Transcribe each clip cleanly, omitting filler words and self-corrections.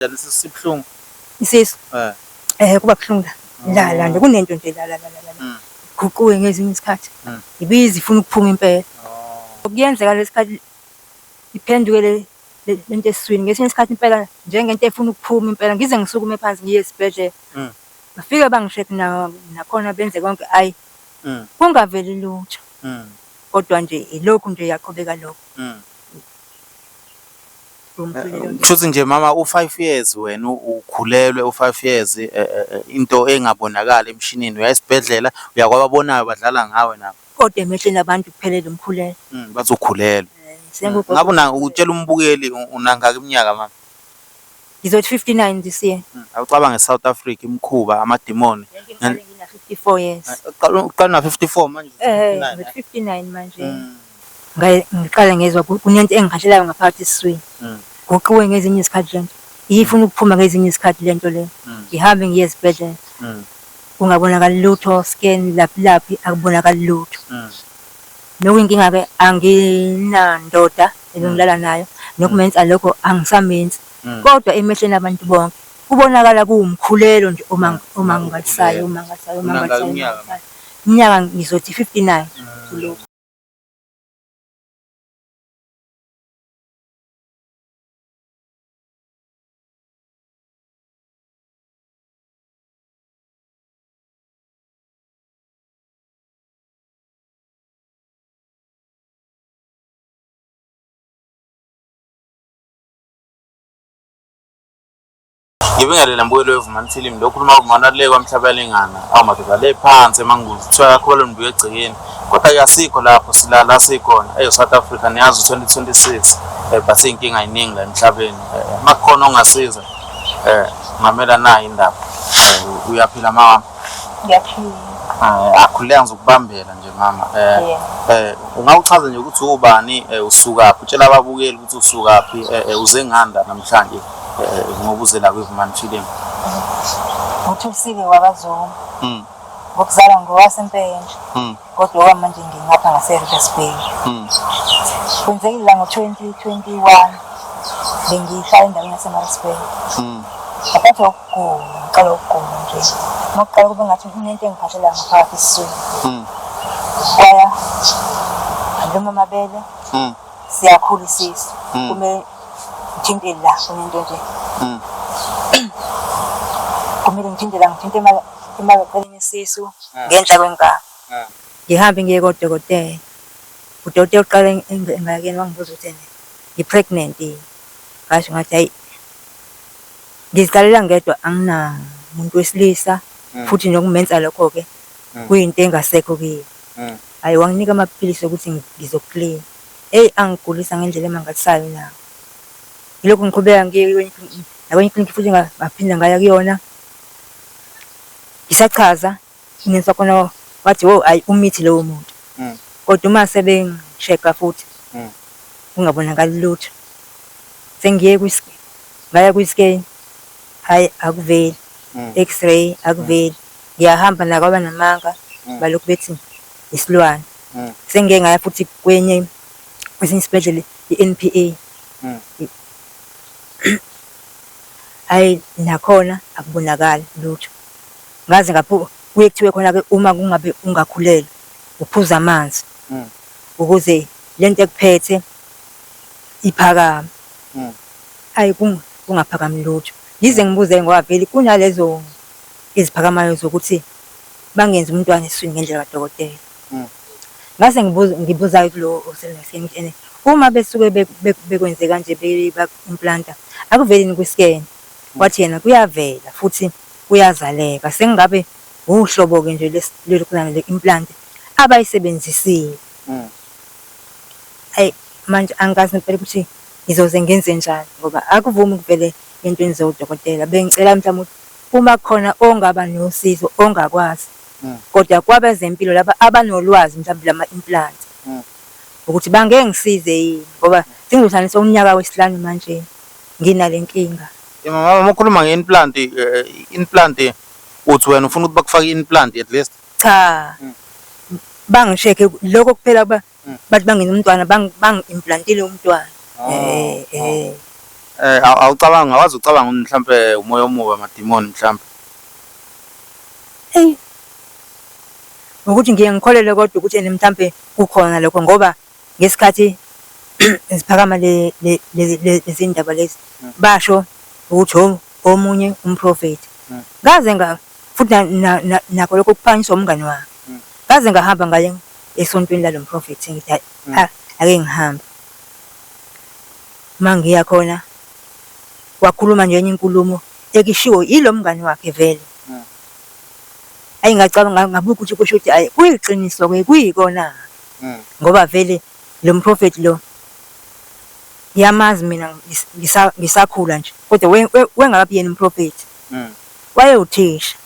Lesi sibhlungu. Isisu. Kuba buhlungu la nje kunento nje la. Guquke ngezinye isikhathi. Ibiza ifuna ukuphuma impela. Kuyenzeka lesikhathi iphendukele lento esiswini ngesinye isikhathi impela njengento efuna ukuphuma impela ngize ngisukume phansi ngiye esibhedlela. Bafike bangishekhe nakhona benze konke ayi. Kungaveli lutho. Kodwa nje ilokhu nje yaqhubeka lokho. Kusho nje mama u5 years wena ukhulelwe u5 years into engabonakala emshinini uyayisibhedlela uyakwababonayo badlala ngawe nabo kodwa emehlweni abantu kuphelele umkhulelo bazokhulelwa ngabe una utshela umbukeli unangaka iminyaka mama ngizothi 59 this year awucabanga eSouth Africa imkhuba amademoni ngina 54 years uqala na 54 manje 59 manje ngiqala ngezwe kunento engihashelayo ngaphakathi esiswini Guquke ngezinye isikhathi lento ifuna ukuphuma ngezinye isikhathi lento le ngihambe ngiye esibhedlela kungabonakala lutho scan laphi akubonakala lutho nokuyinkinga ke anginandoda engilala nayo nokumenza lokho angisamenzi kodwa emehlweni abantu bonke kubonakala kuwumkhulelo nje uma ngalisayo iminyaka ngizothi 59 kulokho Ngibingelela mbukelo weVumani Film lokhuluma uVumani le kwamhlabalengana awumadoda le phansi mangizithiwa kakhulu nibuye egcikeni kodwa yasikho lapho silala sikhona eSouth Africa niyazi 2026 base inkinga iningi la emhlabeni makukhona ongasiza ngamela nayo indaba uyaphila mama ngiyaphila akhuleka ngizokubambela nje mama ungawuchaza nje ukuthi ubani usukaphi utshela ababukeli ukuthi usukaphi uze nganda namhlanje ngobuzela kweVumani Film uThusile wabaZulu ngokuzala ngowasempenje kodwa manje ngingapha ngaseRichards Bay kwenzekile ngo2021 bengihlala endaweni yaseRichards Bay aphathe ukugula nje ngokuqala kube ngathi kunento engiphashela ngaphakathi esiswini kwaya andoma mabele siyakhula isisu kume ngithinte la kunento nje kumele ngithinte emalokweni isisu ngenhla kwenkaba ngihambe ngiye kodokotela udokotela uqala engakeni wangibuza ukuthi ngipregnant ngasho ngathi hayi ngiziqalela ngedwa angina umuntu wesilisa futhi nokumenza lokho ke kuyinto engasekho kimi hayi wanginika amaphilisi ukuthi ngizoclean angigulisa ngendlela emangalisayo nawo yilokho ngiqhubeka ngiye nakwenye clinic futhi ngaphinda ngaya kuyona isachaza inenza khona wathi hayi umithi lowo muntu kodwa uma sebengichecka futhi ungabonakala lutho sengiye ngaya kwiscan hayi akuveli x-ray akuveli ngiyahamba nakwaba namanga balokhu bethi isilwane sengiye ngaya futhi kwesinye isibhedlela iNPA hayi nakhona akubonakala lutho ngaze kuye kuthiwe khona ke uma kungabe ungakhulelwa uphuza amanzi ukuze lento ekuphethe iphakame hayi kungaphakami lutho yize ngibuze ngoba vele kunalezo iziphakamayo zokuthi bangenza umntwana eswini ngendlela kadokotela ngase ngibuza kulo oselengasini uma besuke bekwenze kanje be-implanta akuvelini kwiscan wathi yena kuyavela futhi kuyazaleka sengabe uhlobo ke nje lelokulana le-implant abayisebenzisile hayi manje angazi impela ukuthi ngizoze ngenze njani ngoba akuvumi ukuvele entweni zodokotela bengicela mhlawumbe uma khona ongaba nosizo ongakwazi kodwa kwabezempilo laba abanolwazi mhlawumbe lama-implant ukuthi bangengisize yini ngoba sengizihlanisa umnyaka wesihlanu manje nginalenkinga mama ukhuluma nge-implant uthi wena ufuna ukuthi bakufake i-implant at least cha bangisheke lokho kuphela bathi bangenza umntwana bangi-implantile umntwana awucabanga awazi ucabanga mhlambe umoya omubi amadimoni mhlambe. Hey. Ukuthi ngiye ngikholele kodwa ukuthi mhlambe kukhona lokho ngoba ngesikhathi isiphakama lezi ndaba lezi basho ukuthi omunye umprofeti. Ngaze futhi nakho lokho kuphanyiswa umngani wami. Ngaze ngahamba ngaye esontweni lalo mprofeti ngithi ake ngihambe. Mangiya khona wakhuluma nje enye inkulumo ekishiwo yilo mngani wakhe vele. Ayingacabanga ngabuka ukuthi kusho ukuthi kuyiqiniso ke kuyikona. Ngoba vele lo mprofeti lo yamazi mina ngisakhula nje kodwa wengakabi yena umprofeti. Wayewuthisha.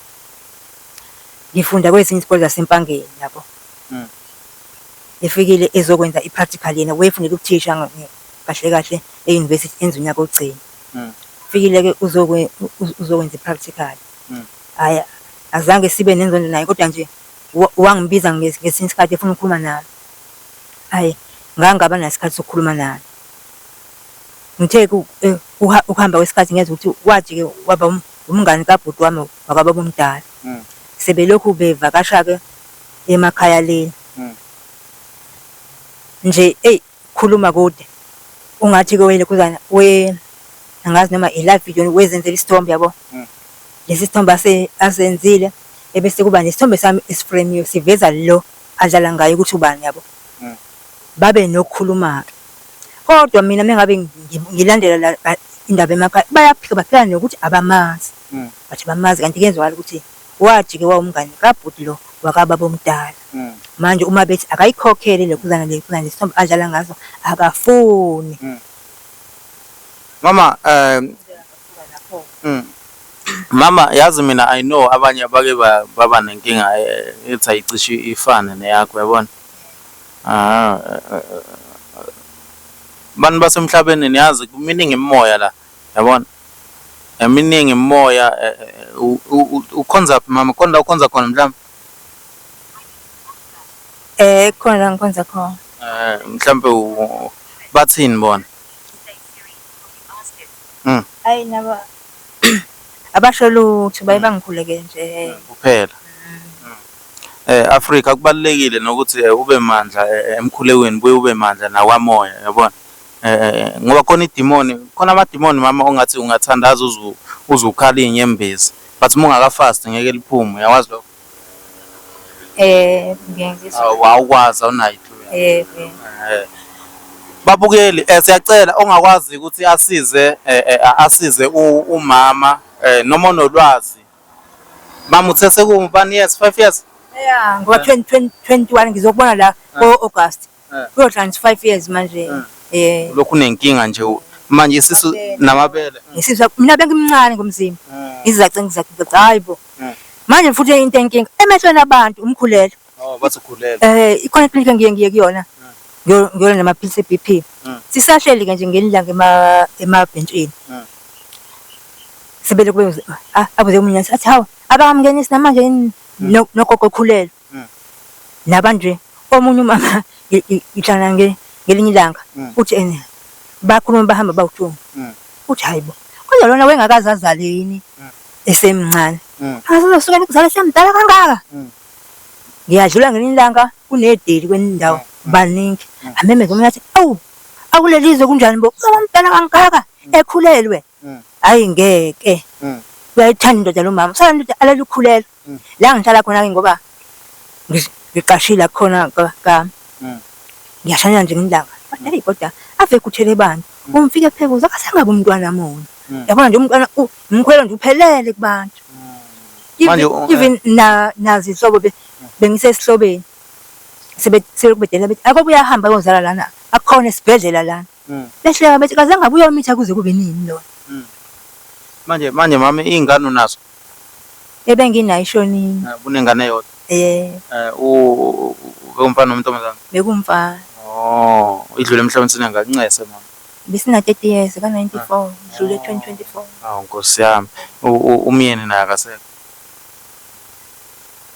Ngifunda kwezinye izikole zasempangeni yabo. Efikile ezokwenza ipractical yena wayefundela ukuthisha kahle kahle euniversity enzweni yakhe ogcina. Fikile ke uzokwenza ipractical. Haya azange sibe nenzondo naye kodwa nje wangibiza ngesinye isikhathi efuna ukukhuluma nami. Hayi ngangaba nesikhathi sokukhuluma naye. Ngithe ukuhamba kwesikhathi ngeze ukuthi wathi ke waba umngani kabhuti wami wakababa omdala. Sebelokhu bevakasha ke emakhaya le. Nje khuluma kude. Ungathi ke wele kuzana angazi noma i-live video wezenzela isithombe yabo. Lesi sithombe asenzile ebese kuba nesithombe sami esiframe siveza lo adlala ngayo ukuthi ubani yabo. Babe nokukhuluma. Kodwa mina mengabe ngilandela indaba emakhaya bayaphika baphela nokuthi abamazi. Bathi bamazi kanti kenzwala ukuthi wathi ke wawumngani kabhuti lo wakababa omdala. Manje uma bethi akayikhokhele lekuzana lesithombe adlala ngazo akafuni. Mama Mama yazi mina I know abanye abake baba nenkinga ethi ayicishe ifane neyakho yabona. Bani basemhlabeni niyazi kuminingi imimoya la yabona. Eminingi imimoya ukhonza mama ukhonza khona mhlawumbe. Khona ngikhonza khona. Mhlawumbe bathini bona? Hayi naba abasho lutho bayibangikhuleke nje kuphela. Africa kubalekile nokuthi ube mandla emkhulekweni buye ube mandla nakwamoya yabona. Ngoba khona idemoni khona amademoni mama ongathi ungathandaza uzukhala inyembezi but mungakafast ngeke liphume uyawazi lokho. ngiyangizwa. Awukwazi awunayo. Babukeli siyacela ongakwazi ukuthi asize umama noma onolwazi. Mama uthe sekubani years 5 years? Yeah, ngoba 2021 ngizokubona la August. Kuyohlala 5 years manje. Lokhu nenkinga nje manje isisu namabele. Isizwa mina bengimncane ngomzimba. Izace hayibo. Manje futhi into enkinga emehlweni abantu umkhulelo. Bathi ukhulela. Ikhona clinic ngiye kuyona. Ngiyona namaphilisi eBP. Sisahleli ke nje ngelilanga emabhentshini. Sebele kube abuze umunye athi hawo abakamngenisi namanje nogogo khulelo. Nabanje omunye umama ihlala ngelinye ilanga uthi bakhuluma bahamba bawuthuma. Uthi hayibo kodwa lona wengakazi azale yini esemncane. Akazosuka ukuzala semdala kangaka. Ngiyadlula ngelinye ilanga kunedeli kwenindawo baningi. Ameme ngomunye athi awu akulelizwe kunjani bo umdala kangaka ekhulelwe. Hayi ngeke. Uyayithanda indoda lo mama. Sala indoda alala ukhulela. La ngihlala khona ke ngoba ngiqashila khona ka ngiyashanya nje ngindlanga. Hey kodwa ave kuthele bantu. Umfike phekuza akasangabe umntwana munye. Yabona nje umntwana umkhwelo nje uphelele kubantu. Manje even nazi ihlobo bengisesihlobeni. Sebekubedela bethi akabuya hamba yozala lana. Akukhona esibhedlela lana. Behleka bethi kazange abuye umitha kuze kube nini lo. Manje mama ingane unazo? Ebenginayo ishonini. Kunengane eyodwa. Umfana nomuntomazana? Bekumfana. Idlule emhlabeni sinengancese mama. Bisina 30 years ka 94, idlule 2024. Nkosi yami. Umyeni naye akasekho.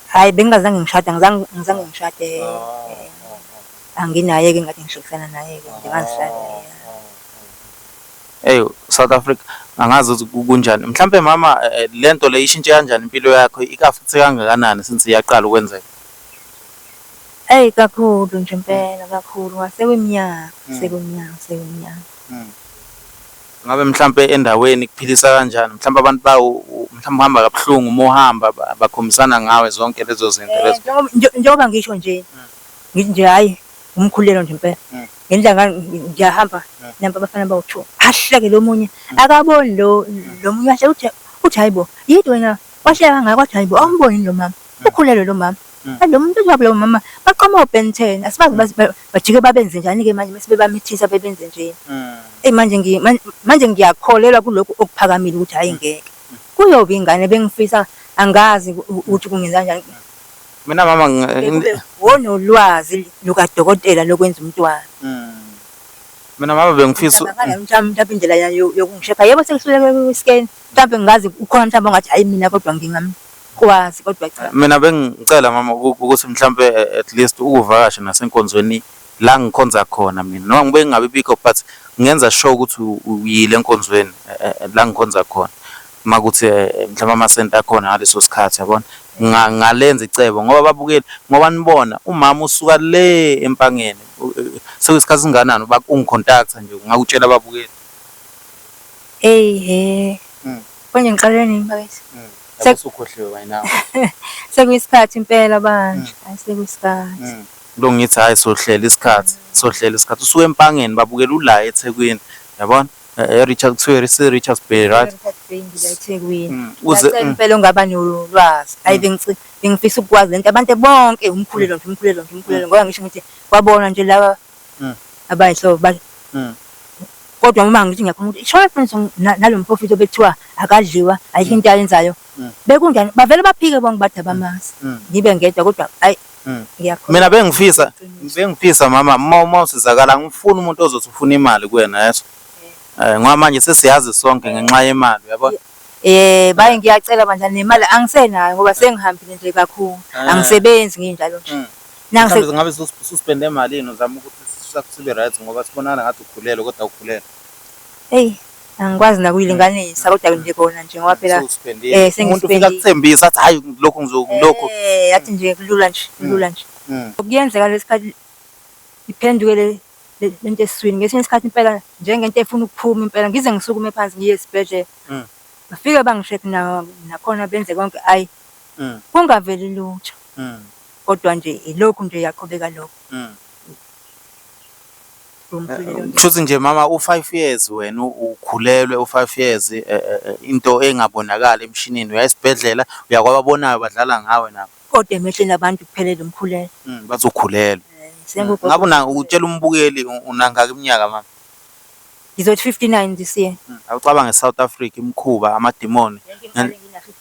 Hayi bengazange ngishade, ngizange ngishade. Anginaye ke ngathi ngishokisana naye ke ngingazishade. South Africa angazi ukuthi kunjani mhlambe mama lento le ishintshe kanjani impilo yakho ikafuthi kangakanani since iyaqala ukwenzeka. Kakhulu nje impela kakhulu ngasekweminyaka sekweminyaka. Ngabe mhlambe endaweni kuphilisa kanjani mhlambe abantu mhlambe uhamba kabuhlungu uma uhamba bakhombisana ngawe zonke lezo zinto lezo. Njengoba ngisho nje ngithi nje hayi umkhulelo nje impela ngendlela ngiyahamba namba abafana bawu2 ahleke lo munye akaboni lo munye kahle uthi hayibo yini wena wahleka ngaka wathi hayibo awumboni lo mama ukhulelo lo mama lo muntu wabo lo mama baqoma uBen 10 asibazi bajike babenze njani ke manje mase bebamithisa bebenze nje. Manje ngiyakholelwa kulokho okuphakamile ukuthi hayi ngeke kuyoba ingane bengifisa angazi ukuthi kungenza kanjani. Mina mama wonolwazi lukadokotela lokwenza umntwana. Mina mama bengifisa mhlawumbe indlela yokungishepha yebo sekuhluleke kwiscan mhlawumbe ngazi ukhona mhlawumbe ongathi hayi mina kodwa ngingamkwazi kodwa cha. Mina bengicela mama ukuthi mhlawumbe at least ukuvakasha nasenkonzweni la ngikhonza khona mina noma ngibe ngabe bikho but ngenza sure ukuthi uyile enkonzweni la ngikhonza khona makuthi mhlawumbe ama center akhona ngaleso sikhathi yabona ngalenza icebo ngoba babukeli ngoba nibona umama usuka le empangeni sekuyisikhathi singanani ungicontacta nje ngakutshela ababukeli. Konje ngiqale nini bakithi? Sekukhohliwe by now. Sekuyisikhathi impela manje ayisekuyisikhathi. Lo ngithi hayi sohlela isikhathi usuke empangeni babukela ula eThekwini yabona Richards Bay right eThekwini uze impela ongaba nolwazi hayi bengifisa ukwazi lento abantu bonke umkhulelo ngoba ngisho ukuthi kwabona nje laba abayihlobo kodwa uma ngithi ngiyakhona ukuthi isho reference nalo mprofit obethiwa akadliwa ayikho into ayenzayo bekunjani bavele baphike bonke bathi abamazi ngibe ngedwa kodwa hayi mina bengifisa mama uma usizakala ngifuna umuntu ozothi ufuna imali kuwena yeso ngoba manje sesiyazi sonke ngenxa yemali uyabona. Baye ngiyacela manje nemali angisenayo ngoba sengihambile nje kakhulu angisebenzi nginjalo nje. Ngabe suspend emalini uzama ukuthi sibe right ngoba sibonana ngathi ukhulele kodwa ukhulele. Angikwazi nakuyilinganisa kodwa nje kona nje ngoba phela umuntu ufika kuthembisa athi hayi lokho ngizokulokho yathi nje kulula nje. Okuyenzeka lesikhathi iphendukele lento esiswini ngesinye isikhathi impela njengento efuna ukuphuma impela ngize ngisukume phansi ngiye esibhedlela bafike bangishekhe nakhona benze konke ayi kungaveli lutho kodwa nje ilokhu nje yaqhubeka lokho. Kusho nje mama u5 years wena ukhulelwe u5 years into engabonakala emshinini uyasibhedlela uyakwababona badlala ngawe nabo kodwa emehleni abantu kuphelele umkhulelo bazokhulelwa. Ngabe utshela umbukeli unangaka iminyaka mama? Ngizothi 59 this year. Awucabanga eSouth Africa imkhuba amademoni. Ngina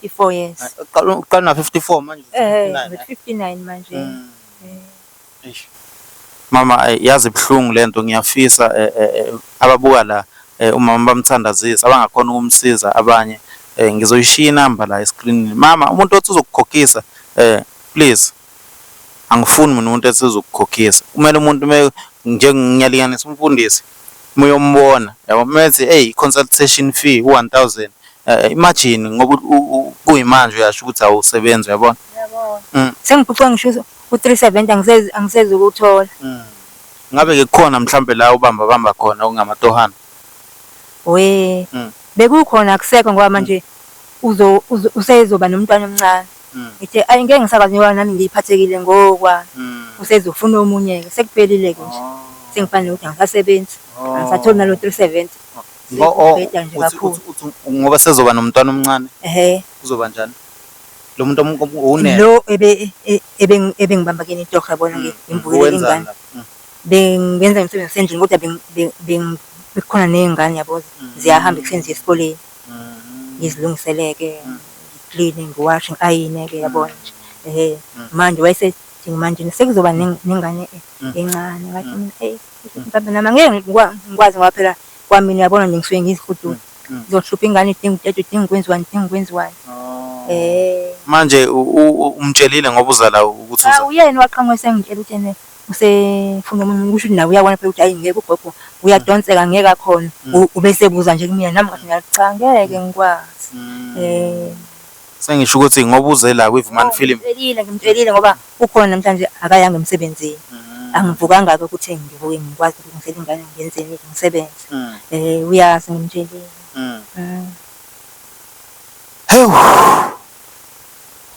54 years. Uqala na 54 manje. 59 manje. Mama yazi ibhlungu lento ngiyafisa ababuka la umama bamthandazisa abangakhona ukumsiza abanye ngizoyishiya inamba la escreenini mama umuntu othi uzokukhokhisa please angifuni mina umuntu esizokukhokhisa kumele umuntu nje ngiyalinganisa umfundisi uyombona yabo methi consultation fee 1000 imagine ngoba kuyimanje uyasho ukuthi awusebenzi uyabona sengiphucwa ngisho u370 angiseze ukuthola ngabe ke khona mhlambe la ubamba khona okungamatohana bekukhona akusekho ngoba manje usezoba nomntwana omncane ngithi ayi ngeke ngisakwazi ngoba nami ngiyiphathekile ngokwa usezofuna omunye ke sekuphelile ke nje sengifanele ukuthi angisasebenzi angisathola nalo 370 ngoba sezoba nomntwana omncane uzoba njani lo muntu unene lo ebengibamba kini itoho yabona ngimvukele ingane bengenza imisebenzi sendlini kodwa bekhona nezingane yabo ziyahamba kusenza esikoleni ngizilungiseleke cleaning washing ayineke yabona nje manje wayesethi manje sekuzoba nengane encane ngathi mina mhlawumbe nama ngeke ngikwazi ngoba phela kwami yabona nje ngisuke ngizihudula ngizohlupha ingane idinga kwenziwani manje umtshelile ngoba uzala ukuthi uyena waqhamuka sengitshela ukuthi usefuna umuntu kusho nawe uyabona phela ukuthi hayi ngeke ugogo uyadonseka ngeke akhona ubese buza nje kumina nami ngathi cha ngeke ngikwazi sengisho ukuthi ngoba uze la kwiVumani Film ngimtshelile ngoba ukhona namhlanje akayanga emsebenzini angivukanga ukuthi ngivuke ngikwazi ukuthi ngisele ingane ngiyenzeni ngisebenze uyazi ngimtshelile Hew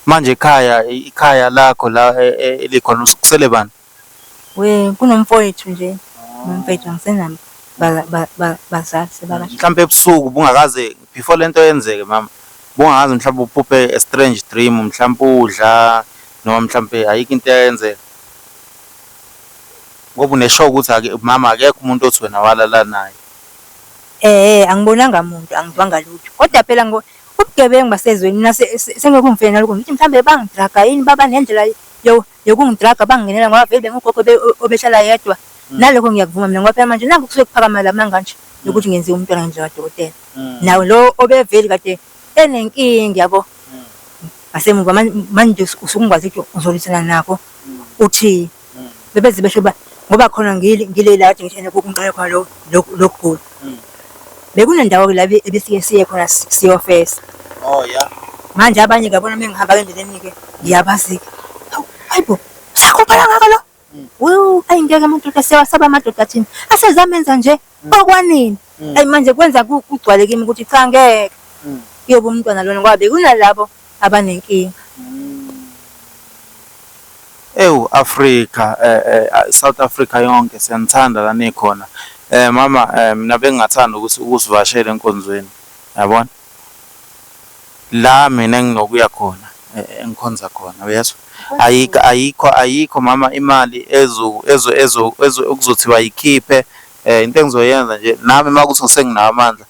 manje ikhaya lakho la elikhona ukusele bani kunomfowethu nje umfowethu ngisenami bazali sebabasha mhlawumbe ebusuku bungakaze before lento yenzeke mama bungakaze mhlawumbe uphuphe a strange dream mhlawumbe udla noma mhlawumbe ayikho into eyenzeka ngoba uneshow ukuthi mama akekho umuntu othi wena walala naye angibonanga umuntu angizwanga lutho kodwa phela ubugebengu basezweni sengekungifena lokho ngithi mhlambe bangidraga yini baba nendlela yokungidraga bangingenela ngoba vele bengugogo obeshala yedwa nalokho ngiyakuvuma mina ngoba phela manje nangu kusuke kuphakama lamanga nje ukuthi ngenziwe umntwana nje kadokotela nawe lo obeveli kade enenkingi yabo asemuva manje usukungwazi ukuthi uzolisana nakho uthi bebezi besho ngoba khona ngile la ngithi ngithena kokunqala kwa lokugula bekunendawo la ebesike siye khona siyofesa manje abanye ngabona mengihamba endleleni ke ngiyabazika hayibo sakubhala ngakho ayingeke umuntu sewasaba amadoda thina asezamenza nje okwanini ayi manje kwenza kugcwale kimi ukuthi cha ngeke kuyoba umntwana lona ngoba bekunalabo abanenkinga Africa South Africa yonke siyanthanda la nikhona mama mina bengingathanda ukuthi ukusivashela enkonzweni yabona la mina nginokuya khona engikhonza khona uyezwa ayikho mama imali ekuzothiwa yikhiphe into engizoyenza nje nami makuthi ngisenginawo amandla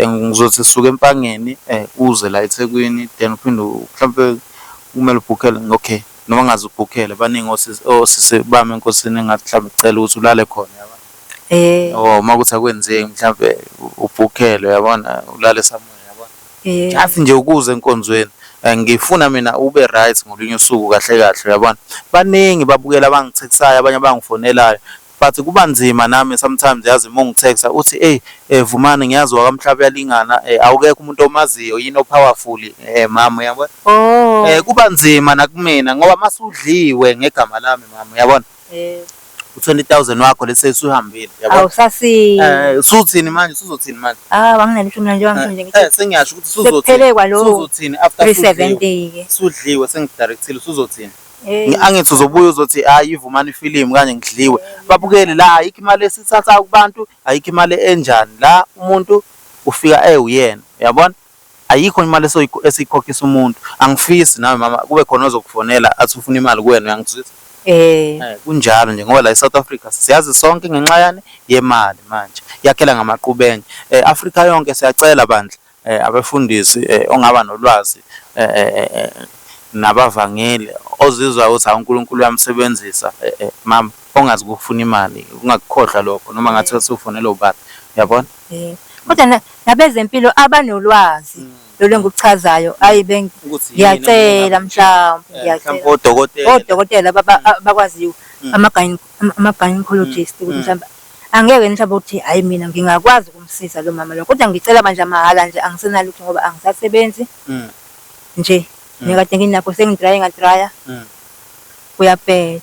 ngizothi suka empangeni uze la eThekwini then uphinde mhlawumbe kumele ubhukhele okay noma ngazi ubhukhele baningi osisi bami enkosini engathi mhlawumbe cela ukuthi ulale khona yabona makuthi akwenzeki mhlawumbe ubhukhele yabona ulale somewhere yabona afi nje ukuze enkonzweni ngifuna mina ube right ngolunye usuku kahle kahle yabona baningi babukela abangithexayo abanye abangifonelayo but kuba nzima nami sometimes yazi mongitexa uthi Vumani ngiyazi wakamhlaba yalingana awukekho umuntu omaziyo yini powerful mama yabona kuba nzima nakumina ngoba masudliwe ngegama lami mama yabona u20,000 wakho lese usihambile yabona awusasi suthini manje suzothini manje wanginalutho mina nje wangisho nje sengiyasho ukuthi suzothini suzothini after 370 ke sudliwe sengidirectile suzothini angithi uzobuya uzothi hayi iVumani Film kanye ngidliwe babukele la ayikho imali esithatha kubantu ayikho imali enjani la umuntu ufika uyena yabona ayikho imali esiyikhokhisa umuntu angifisi nawe mama kube khona ozokufonela athi ufuna imali kuwena uyangizwisa kunjalo nje ngoba la eSouth Africa siyazi sonke ngenxa yani yemali manje yakhela ngamaqhubenye Africa yonke siyacela bandla abafundisi ongaba nolwazi nabavangeli ozizwa ukuthi uNkulunkulu uyamsebenzisa mama ongazi ukufuna imali ungakukhohlwa lokho noma ngathi usufonela ubani yabona kodwa nabezempilo abanolwazi lo lenguchazayo ayi ngiyacela mhlawumbe odokotela bakwaziyo ama-gynecologist ukuthi mhlawumbe angeke mhlawumbe uthi hayi mina ngingakwazi ukumsiza lo mama lo kodwa ngicela manje mahala nje angisenalutho ngoba angisasebenzi nje ngikade nginakho sengidraya kuyaphela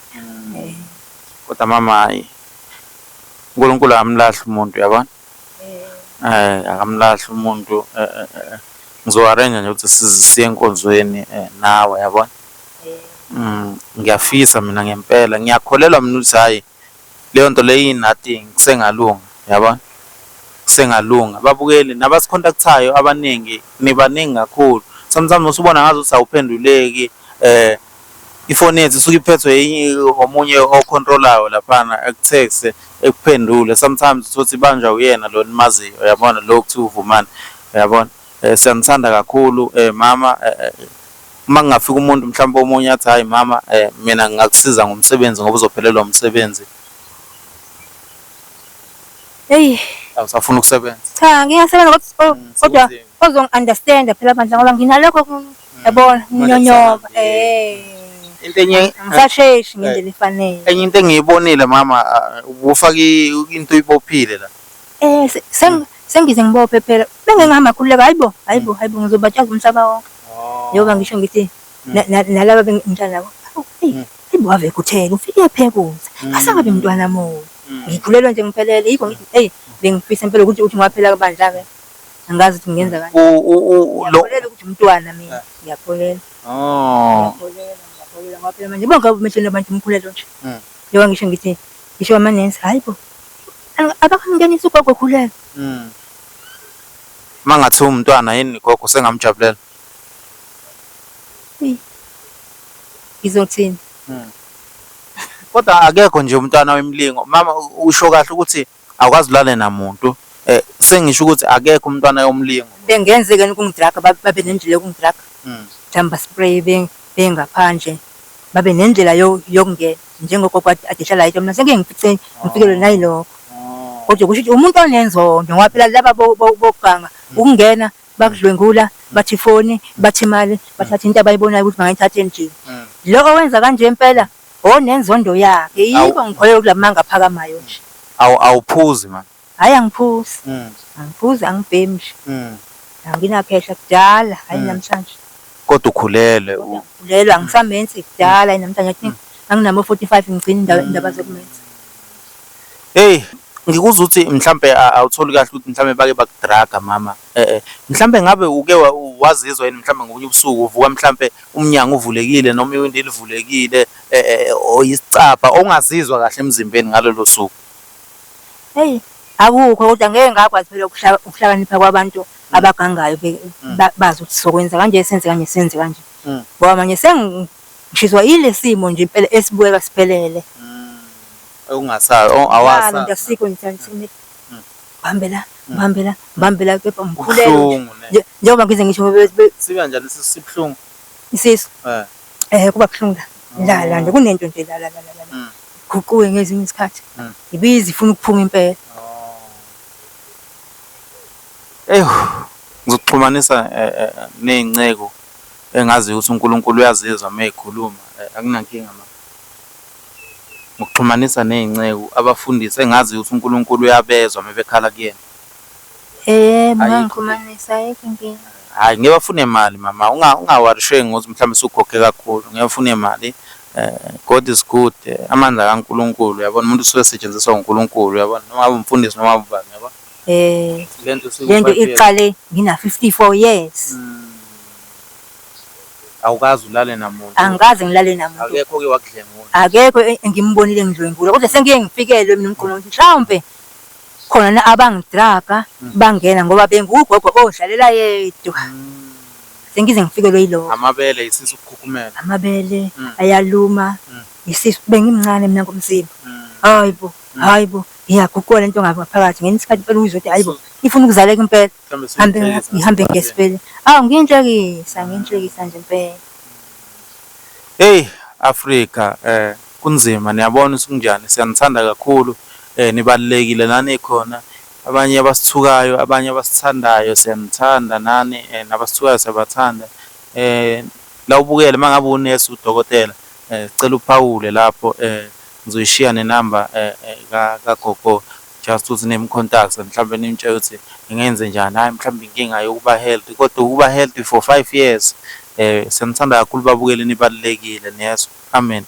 kodwa mama hayi uNkulunkulu akamlahli umuntu yabona akamlahli umuntu ngizoarrange nje ukuthi siye enkonzweni nawe yabona ngiyafisa mina ngempela ngiyakholelwa mina ukuthi hayi leyo nto leyi nothing kusengalunga yabona kusengalunga babukeli nabasicontactayo abaningi nibaningi kakhulu sometimes usubona ngazi ukuthi awuphenduleki ifoni yethu suke iphethwe omunye ocontrolayo laphana ekutext ekuphendule sometimes uthi banja uyena lo nimaziyo yabona lo kuthi uVumani yabona siyanthanda kakhulu mama uma ngafika umuntu mhlawumbe omunye athi hayi mama mina ngingakusiza ngomsebenzi ngoba uzophelelwa umsebenzi awusafuna ukusebenza cha ngiyasebenza kodwa uzongi-understand phela manje ngoba nginalokho yabona nginyonyoba into enye angisasheshi ngendlela efanele. enye into engiyibonile mama ubufake into ibophile la. Sengize ngibophe phela bengeke ngihamba khululeka hayibo ngizobatshaza umhlaba wonke. Njengoba ngisho ngithi nalaba bengimntwana nabo hayibo ave kuthela ufike phekuza asangabe mntwana moyo. Ngikhulelwa nje ngiphelele yikho ngithi bengifisa impela ukuthi ngiwaphela kabandla ke angazi ukuthi ngenza kanjani. Ngiyakholela ukuthi umntwana mina ngiyakholela. Ngiyakholela ngaphela manje bonke abemehlweni abantu umkhulelo nje. Njengoba ngisho ngithi ngisho amanensi hayibo abakangenisa ugogo khulelo. Mangathi umntwana yini gogo sengamjabulela. Izothini? Kodwa akekho nje umntwana wemlingo mama usho kahle ukuthi awukwazi ulale namuntu sengisho ukuthi akekho umntwana yomlingo. Bengenzeke ukungidraga babe nendlela yokungidraga. Jamba spray bengaphandle babe nendlela yokungena njengogogo adishala yito mina sengeke ngifikele nayilokho. Kodwa kusho ukuthi umuntu onenzondo ngoba phela laba bokuganga ukungena bakudlwengula bathi phone bathi imali bathatha into abayibonayo ukuthi bangayithatha endlini. Lo owenza kanje impela onenzondo yakhe yibo ngikholelwa kulamanga aphakamayo nje. Awuphuzi man. Hayi angiphuzi. Angiphuzi angibhemi nje. Anginaphehla kudala hayi namhlanje. Kodwa ukhulele. Ukhulelwa angisamenzi kudala hayi namhlanje anginamo 45 ngigcina indaba zokumenza. Ngikuzwa ukuthi mhlambe awutholi kahle ukuthi mhlambe bake bakudraga mama. Mhlambe ngabe uke wazizwa yini mhlambe ngobunye ubusuku uvuka mhlambe umnyango uvulekile noma iwindi livulekile oyisicapha ongazizwa kahle emzimbeni ngalelo suku. Akukho kodwa ngeke ngakwazi phela ukuhlakanipha kwabantu abagangayo bazi ukuthi sokwenza kanje senze kanje senze kanje. Ngoba manje sengishiswa ile simo nje impela esibuyeka siphelele. Ungasazi awazi ngiyasikho ngithandisini bambela kepha mkhulelo njengoba ngize ngisho siba njalo sibhlungu isiso kuba buhlungu la nje kunento nje la guquke ngezinye isikhathi ibizi ifuna ukuphuma impela. Ngizokuxhumanisa nezinceko engazi ukuthi uNkulunkulu uyazizwa mayikhuluma akunankinga mama. Ngokuxhumanisa nezinceko abafundisi engazi ukuthi uNkulunkulu uyabezwa mebekhala kuyena. Bangixhumanisa inkinga. Hayi ngiyafuna imali mama ungawarishengi ngokuthi mhlawumbe sukhokhe kakhulu ngiyafuna imali. God is good amandla kaNkulunkulu yabona umuntu usuke esetshenziswa uNkulunkulu yabona noma umfundisi noma ubani yabona. Lento iqale ngina 54 years. Awukazi ulale namuntu. Angaze ngilale namuntu. Akekho ke wakudlengula. Akekho engimbonile ngidlwengula kodwa sengike ngifikele mina umqondo ukuthi mhlawumbe khona abangidraga bangena ngoba bengugogo odlalela yedwa. Sengize ngifikelwe yilo. Amabele isisu ukukhukhumela. Amabele ayaluma. Isisu bengimncane mina ngomzimba. Hayibo iyaguqula lento ngaphakathi ngesikhathi phela uyizothi hayibo ifuna ukuzaleka impela. Ngihambe ngesipele. Nginhlekisa nje impela. Africa kunzima niyabona ukunjani siyanithanda kakhulu nibalekile nani khona abanye abasithukayo abanye abasithandayo siyanithanda nani nabasithukayo siyabathanda la ubukele mangabe unesi udokotela cela uphawule lapho ngizoyishiya nenamba kagogo just ukuthi nemcontacts mhlawumbe nimtshela ukuthi ngenze njani hayi mhlawumbe inkinga yokuba healthy kodwa ukuba healthy for 5 years siyanithanda kakhulu babukele nibalekile neso amen.